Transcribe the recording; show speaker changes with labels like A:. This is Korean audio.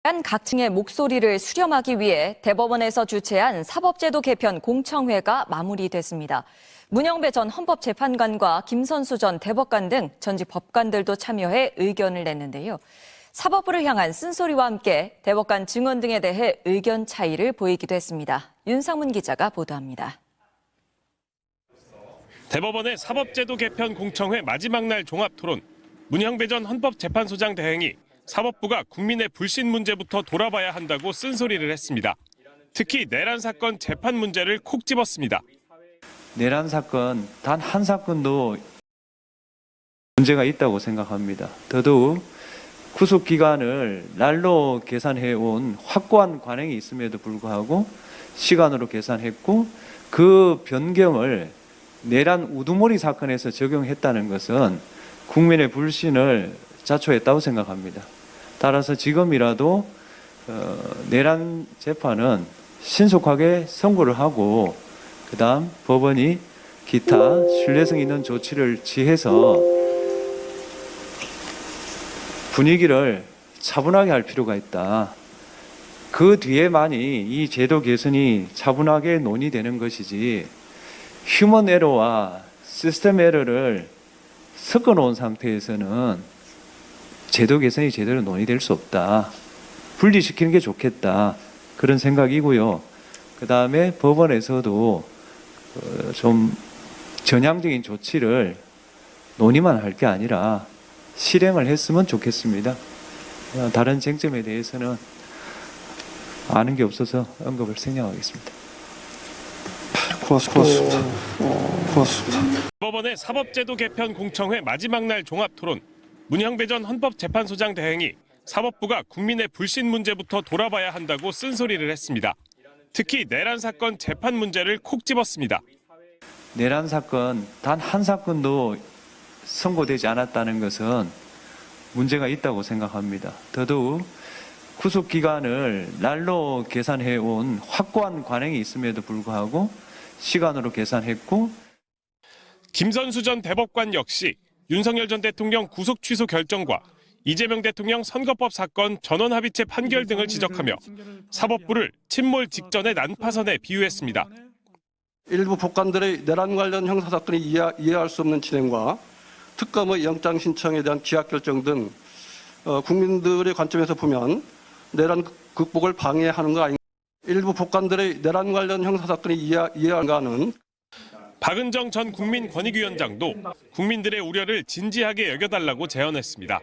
A: 각층의 목소리를 수렴하기 위해 대법원에서 주최한 사법제도 개편 공청회가 마무리됐습니다. 문영배 전 헌법재판관과 김선수 전 대법관 등 전직 법관들도 참여해 의견을 냈는데요. 사법부를 향한 쓴소리와 함께 대법관 증언 등에 대해 의견 차이를 보이기도 했습니다. 윤상문 기자가 보도합니다.
B: 대법원의 사법제도 개편 공청회 마지막 날 종합토론. 문영배 전 헌법재판소장 대행이 사법부가 국민의 불신 문제부터 돌아봐야 한다고 쓴소리를 했습니다. 특히 내란 사건 재판 문제를 콕 집었습니다.
C: 내란 사건 단 한 사건도 문제가 있다고 생각합니다. 더더욱 구속 기간을 날로 계산해온 확고한 관행이 있음에도 불구하고 시간으로 계산했고 그 변경을 내란 우두머리 사건에서 적용했다는 것은 국민의 불신을 자초했다고 생각합니다. 따라서 지금이라도 내란 재판은 신속하게 선고를 하고 그다음 법원이 기타 신뢰성 있는 조치를 취해서 분위기를 차분하게 할 필요가 있다. 그 뒤에만이 이 제도 개선이 차분하게 논의되는 것이지 휴먼 에러와 시스템 에러를 섞어 놓은 상태에서는 제도 개선이 제대로 논의될 수 없다. 분리시키는 게 좋겠다. 그런 생각이고요. 그 다음에 법원에서도 좀 전향적인 조치를 논의만 할 게 아니라 실행을 했으면 좋겠습니다. 다른 쟁점에 대해서는 아는 게 없어서 언급을 생략하겠습니다.
D: 고맙습니다.
B: 대법원의 사법제도 개편 공청회 마지막 날 종합토론. 문영배 전 헌법재판소장 대행이 사법부가 국민의 불신 문제부터 돌아봐야 한다고 쓴소리를 했습니다. 특히 내란 사건 재판 문제를 콕 집었습니다.
C: 내란 사건 단 한 사건도 선고되지 않았다는 것은 문제가 있다고 생각합니다. 더더욱 구속 기간을 날로 계산해온 확고한 관행이 있음에도 불구하고 시간으로 계산했고
B: 김선수 전 대법관 역시 윤석열 전 대통령 구속 취소 결정과 이재명 대통령 선거법 사건 전원합의체 판결 등을 지적하며 사법부를 침몰 직전의 난파선에 비유했습니다.
D: 일부 법관들의 내란 관련 형사사건이 이해할 수 없는 진행과 특검의 영장 신청에 대한 기각 결정 등 국민들의 관점에서 보면 내란 극복을 방해하는 거 아닌가. 일부 법관들의 내란 관련 형사사건이 이해하는
B: 박은정 전 국민권익위원장도 국민들의 우려를 진지하게 여겨달라고 제언했습니다.